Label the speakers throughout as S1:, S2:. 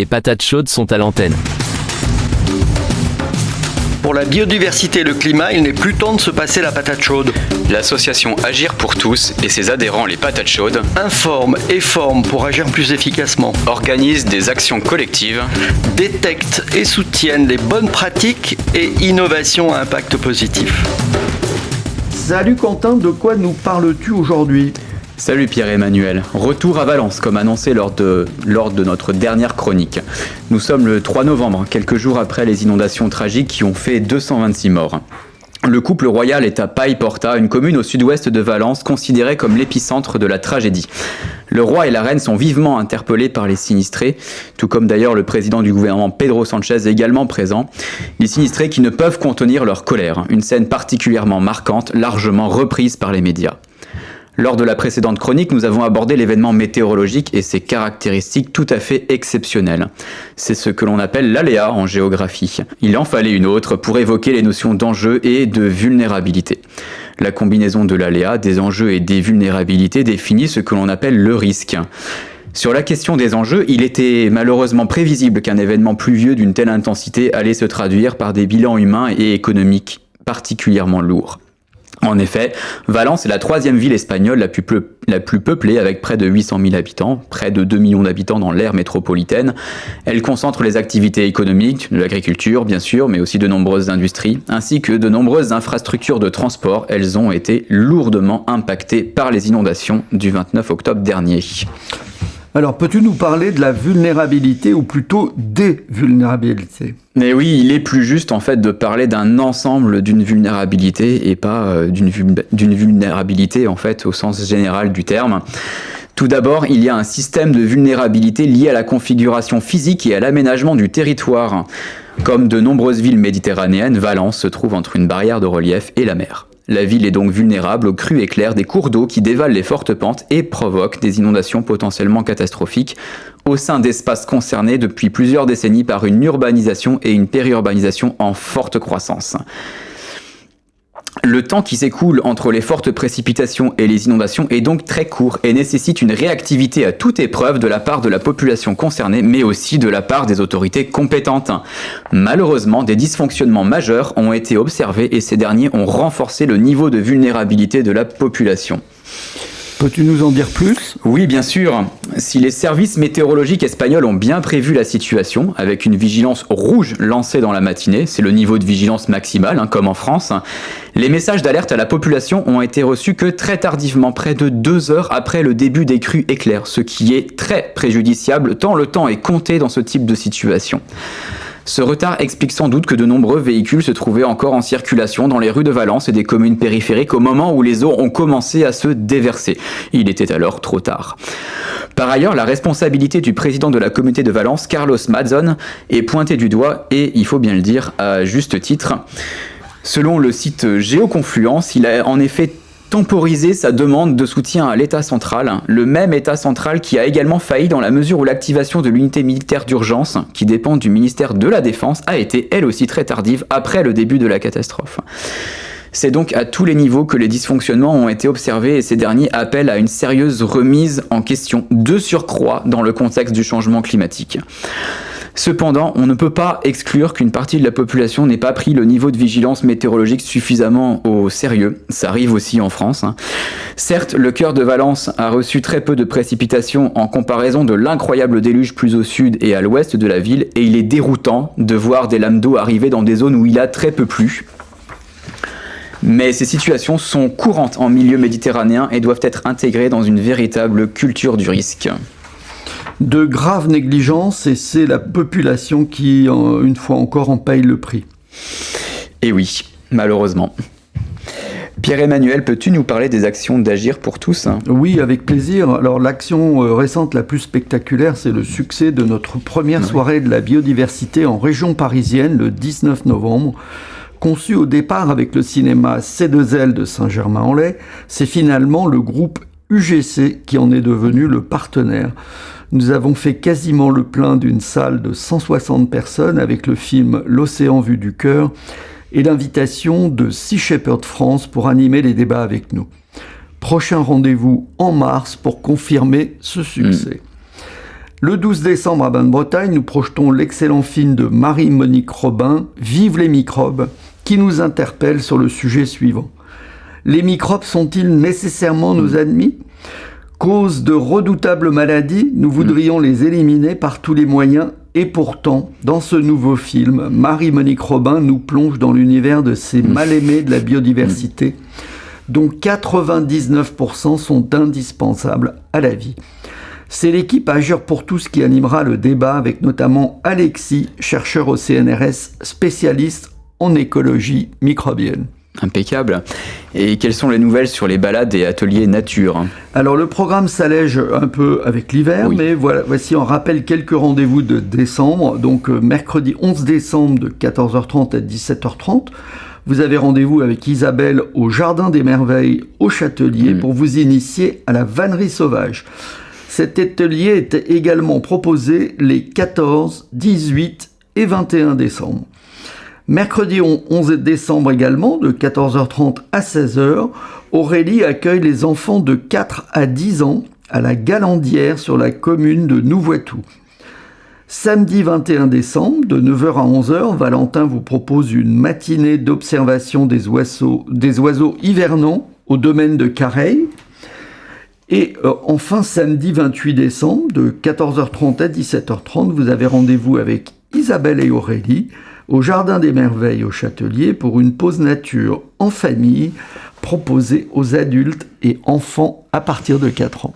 S1: Les patates chaudes sont à l'antenne.
S2: Pour la biodiversité et le climat, il n'est plus temps de se passer la patate chaude.
S3: L'association Agir pour tous et ses adhérents les patates chaudes
S2: Informe et forme pour agir plus efficacement.
S3: organisent des actions collectives.
S2: Détecte et soutiennent les bonnes pratiques et innovations à impact positif. Salut Quentin, de quoi nous parles-tu aujourd'hui ?
S4: Salut Pierre-Emmanuel, retour à Valence comme annoncé lors de notre dernière chronique. Nous sommes le 3 novembre, quelques jours après les inondations tragiques qui ont fait 226 morts. Le couple royal est à Paiporta, une commune au sud-ouest de Valence, considérée comme l'épicentre de la tragédie. Le roi et la reine sont vivement interpellés par les sinistrés, tout comme d'ailleurs le président du gouvernement Pedro Sánchez également présent. Les sinistrés qui ne peuvent contenir leur colère, une scène particulièrement marquante, largement reprise par les médias. Lors de la précédente chronique, nous avons abordé l'événement météorologique et ses caractéristiques tout à fait exceptionnelles. C'est ce que l'on appelle l'aléa en géographie. Il en fallait une autre pour évoquer les notions d'enjeu et de vulnérabilité. La combinaison de l'aléa, des enjeux et des vulnérabilités définit ce que l'on appelle le risque. Sur la question des enjeux, il était malheureusement prévisible qu'un événement pluvieux d'une telle intensité allait se traduire par des bilans humains et économiques particulièrement lourds. En effet, Valence est la troisième ville espagnole la plus peuplée avec près de 800 000 habitants, près de 2 millions d'habitants dans l'aire métropolitaine. Elle concentre les activités économiques, de l'agriculture bien sûr, mais aussi de nombreuses industries, ainsi que de nombreuses infrastructures de transport. Elles ont été lourdement impactées par les inondations du 29 octobre dernier.
S5: Alors, peux-tu nous parler de la vulnérabilité ou plutôt des vulnérabilités ?
S4: Mais oui, il est plus juste en fait de parler d'un ensemble d'une vulnérabilité et pas d'une vulnérabilité en fait au sens général du terme. Tout d'abord, il y a un système de vulnérabilité lié à la configuration physique et à l'aménagement du territoire. Comme de nombreuses villes méditerranéennes, Valence se trouve entre une barrière de relief et la mer. La ville est donc vulnérable aux crues éclairs des cours d'eau qui dévalent les fortes pentes et provoquent des inondations potentiellement catastrophiques au sein d'espaces concernés depuis plusieurs décennies par une urbanisation et une périurbanisation en forte croissance. Le temps qui s'écoule entre les fortes précipitations et les inondations est donc très court et nécessite une réactivité à toute épreuve de la part de la population concernée, mais aussi de la part des autorités compétentes. Malheureusement, des dysfonctionnements majeurs ont été observés et ces derniers ont renforcé le niveau de vulnérabilité de la population.
S5: Peux-tu nous en dire plus ?
S4: Oui, bien sûr. Si les services météorologiques espagnols ont bien prévu la situation, avec une vigilance rouge lancée dans la matinée, c'est le niveau de vigilance maximal, comme en France, les messages d'alerte à la population ont été reçus que très tardivement, près de 2 heures après le début des crues éclairs, ce qui est très préjudiciable tant le temps est compté dans ce type de situation. Ce retard explique sans doute que de nombreux véhicules se trouvaient encore en circulation dans les rues de Valence et des communes périphériques au moment où les eaux ont commencé à se déverser. Il était alors trop tard. Par ailleurs, la responsabilité du président de la communauté de Valence, Carlos Mazón, est pointée du doigt et, il faut bien le dire, à juste titre. Selon le site Géoconfluence, il a en effet temporiser sa demande de soutien à l'État central, le même État central qui a également failli dans la mesure où l'activation de l'unité militaire d'urgence, qui dépend du ministère de la Défense, a été elle aussi très tardive après le début de la catastrophe. C'est donc à tous les niveaux que les dysfonctionnements ont été observés et ces derniers appellent à une sérieuse remise en question, de surcroît dans le contexte du changement climatique. Cependant, on ne peut pas exclure qu'une partie de la population n'ait pas pris le niveau de vigilance météorologique suffisamment au sérieux. Ça arrive aussi en France. Certes, le cœur de Valence a reçu très peu de précipitations en comparaison de l'incroyable déluge plus au sud et à l'ouest de la ville, et il est déroutant de voir des lames d'eau arriver dans des zones où il a très peu plu. Mais ces situations sont courantes en milieu méditerranéen et doivent être intégrées dans une véritable culture du risque.
S5: De graves négligences et c'est la population qui, une fois encore, en paye le prix.
S4: Et oui, malheureusement. Pierre-Emmanuel, peux-tu nous parler des actions d'Agir pour tous ?
S5: Oui, avec plaisir. Alors, l'action récente la plus spectaculaire, c'est le succès de notre première soirée de la biodiversité en région parisienne, le 19 novembre. Conçu au départ avec le cinéma C2L de Saint-Germain-en-Laye, c'est finalement le groupe UGC qui en est devenu le partenaire. Nous avons fait quasiment le plein d'une salle de 160 personnes avec le film L'Océan vu du cœur et l'invitation de Sea Shepherd France pour animer les débats avec nous. Prochain rendez-vous en mars pour confirmer ce succès. Le 12 décembre à Bain-de-Bretagne, nous projetons l'excellent film de Marie-Monique Robin, Vive les microbes, qui nous interpelle sur le sujet suivant. Les microbes sont-ils nécessairement nos ennemis ? Cause de redoutables maladies, nous voudrions les éliminer par tous les moyens. Et pourtant, dans ce nouveau film, Marie-Monique Robin nous plonge dans l'univers de ces mal-aimés de la biodiversité, dont 99% sont indispensables à la vie. C'est l'équipe Agir pour tous qui animera le débat avec notamment Alexis, chercheur au CNRS, spécialiste en écologie microbienne.
S4: Impeccable. Et quelles sont les nouvelles sur les balades et ateliers nature ?
S5: Alors le programme s'allège un peu avec l'hiver, mais voici en rappel quelques rendez-vous de décembre. Donc mercredi 11 décembre de 14h30 à 17h30. Vous avez rendez-vous avec Isabelle au Jardin des Merveilles au Châtelier pour vous initier à la vannerie sauvage. Cet atelier était également proposé les 14, 18 et 21 décembre. Mercredi 11 décembre également, de 14h30 à 16h, Aurélie accueille les enfants de 4 à 10 ans à la Galandière sur la commune de Nouvoitou. Samedi 21 décembre, de 9h à 11h, Valentin vous propose une matinée d'observation des oiseaux hivernants au domaine de Careil. Et enfin, samedi 28 décembre, de 14h30 à 17h30, vous avez rendez-vous avec Isabelle et Aurélie au Jardin des Merveilles au Châtelier pour une pause nature en famille proposée aux adultes et enfants à partir de 4 ans.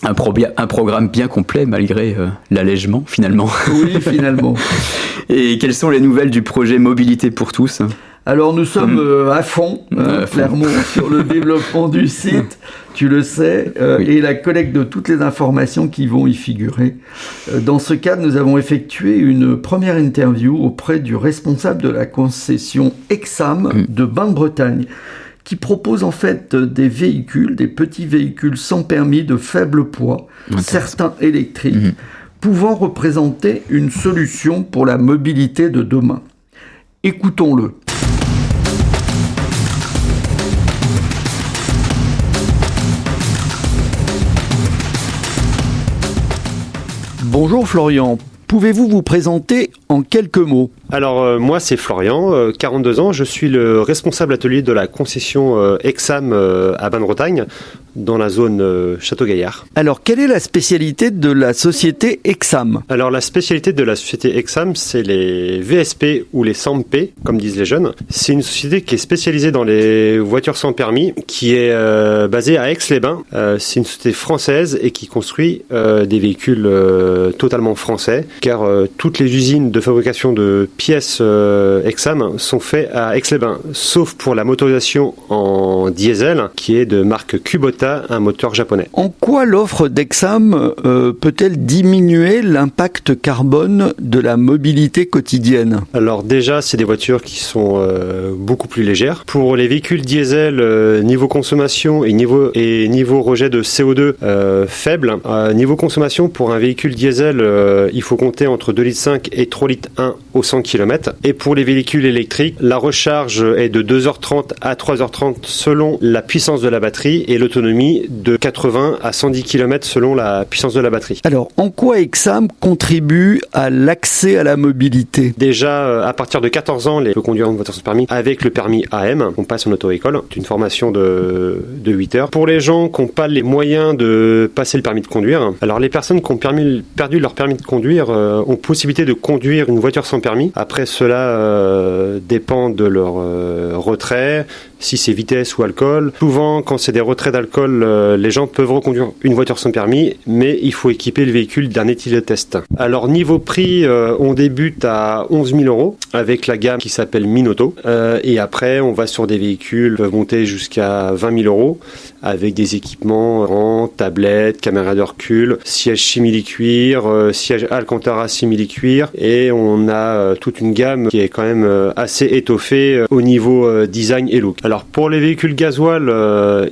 S4: Un programme bien complet malgré l'allègement finalement.
S5: Oui, finalement.
S4: Et quelles sont les nouvelles du projet Mobilité pour tous ?
S5: Alors nous sommes à fond, clairement, sur le développement du site, tu le sais, et la collecte de toutes les informations qui vont y figurer. Dans ce cadre, nous avons effectué une première interview auprès du responsable de la concession Exam de Bain-de-Bretagne, qui propose en fait des petits véhicules sans permis de faible poids, certains électriques, pouvant représenter une solution pour la mobilité de demain. Écoutons-le. Bonjour Florian, pouvez-vous vous présenter en quelques mots ?
S1: Alors moi c'est Florian, 42 ans, je suis le responsable atelier de la concession Exam à Bain-de-Bretagne, dans la zone Château-Gaillard.
S5: Alors quelle est la spécialité de la société Exam ?
S1: Alors la spécialité de la société Exam, c'est les VSP ou les SAMP, comme disent les jeunes. C'est une société qui est spécialisée dans les voitures sans permis, qui est basée à Aix-les-Bains. C'est une société française et qui construit des véhicules totalement français, car toutes les usines de fabrication de pièces Exam sont faites à Aix-les-Bains, sauf pour la motorisation en diesel, qui est de marque Kubota, un moteur japonais.
S5: En quoi l'offre d'Exam peut-elle diminuer l'impact carbone de la mobilité quotidienne ?
S1: Alors déjà, c'est des voitures qui sont beaucoup plus légères. Pour les véhicules diesel, niveau consommation et niveau rejet de CO2 faible, niveau consommation pour un véhicule diesel, il faut compter entre 2,5 litres et 3,1 litres au 100 km. Et pour les véhicules électriques, la recharge est de 2h30 à 3h30 selon la puissance de la batterie et l'autonomie de 80 à 110 km selon la puissance de la batterie.
S5: Alors, en quoi Exam contribue à l'accès à la mobilité ?
S1: Déjà, à partir de 14 ans, on peut conduire une voiture sans permis avec le permis AM. On passe en auto-école. C'est une formation de 8 heures. Pour les gens qui n'ont pas les moyens de passer le permis de conduire, alors les personnes qui ont perdu leur permis de conduire ont possibilité de conduire une voiture sans permis. Après, cela dépend de leur retrait, si c'est vitesse ou alcool. Souvent, quand c'est des retraits d'alcool, les gens peuvent reconduire une voiture sans permis, mais il faut équiper le véhicule d'un éthylotest. Alors, niveau prix, on débute à 11 000 € avec la gamme qui s'appelle Minoto. Et après, on va sur des véhicules qui peuvent monter jusqu'à 20 000 € avec des équipements en tablettes, caméra de recul, siège simili-cuir, siège Alcantara simili-cuir, et on a toute une gamme qui est quand même assez étoffée au niveau design et look. Alors pour les véhicules gasoil,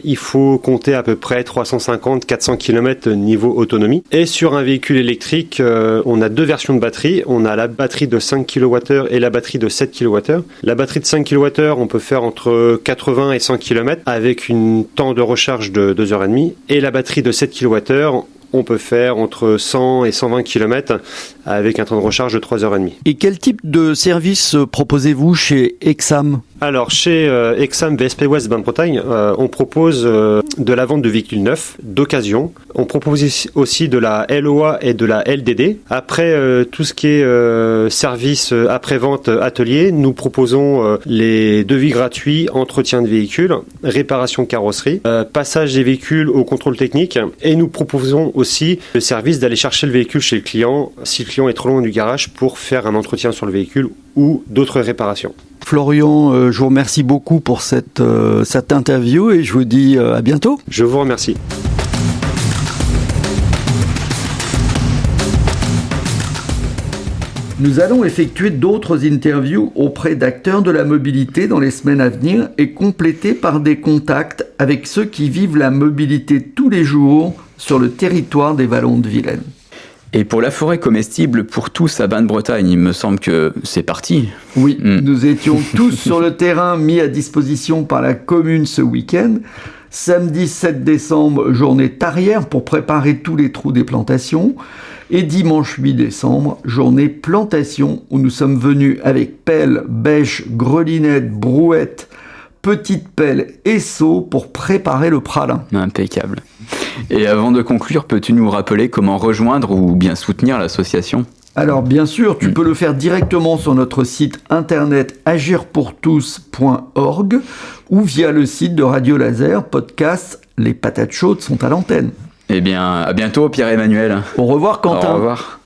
S1: il faut compter à peu près 350-400 km niveau autonomie. Et sur un véhicule électrique, on a deux versions de batterie. On a la batterie de 5 kWh et la batterie de 7 kWh. La batterie de 5 kWh, on peut faire entre 80 et 100 km avec une temps de recharge de 2h30. Et la batterie de 7 kWh, on peut faire entre 100 et 120 km avec un temps de recharge de 3h30.
S5: Et quel type de service proposez-vous chez Exam ?
S1: Alors, chez Exam VSP West Bretagne, on propose de la vente de véhicules neufs, d'occasion. On propose aussi de la LOA et de la LDD. Après, tout ce qui est service après-vente atelier, nous proposons les devis gratuits, entretien de véhicules, réparation de carrosserie, passage des véhicules au contrôle technique. Et nous proposons aussi le service d'aller chercher le véhicule chez le client, si le client est trop loin du garage, pour faire un entretien sur le véhicule ou d'autres réparations.
S5: Florian, je vous remercie beaucoup pour cette interview et je vous dis à bientôt.
S1: Je vous remercie.
S5: Nous allons effectuer d'autres interviews auprès d'acteurs de la mobilité dans les semaines à venir et compléter par des contacts avec ceux qui vivent la mobilité tous les jours sur le territoire des Vallons de Vilaine.
S4: Et pour la forêt comestible pour tous à Bain-de-Bretagne, il me semble que c'est parti.
S5: Oui, nous étions tous sur le terrain mis à disposition par la commune ce week-end. Samedi 7 décembre, journée tarière pour préparer tous les trous des plantations. Et dimanche 8 décembre, journée plantation où nous sommes venus avec pelle, bêche, grelinette, brouette, petite pelle et seau pour préparer le pralin.
S4: Impeccable. Et avant de conclure, peux-tu nous rappeler comment rejoindre ou bien soutenir l'association ?
S5: Alors bien sûr, tu peux le faire directement sur notre site internet agirpourtous.org ou via le site de Radio Laser, podcast Les Patates Chaudes sont à l'antenne.
S4: Eh bien, à bientôt Pierre-Emmanuel.
S5: Au revoir Quentin.
S4: Au revoir.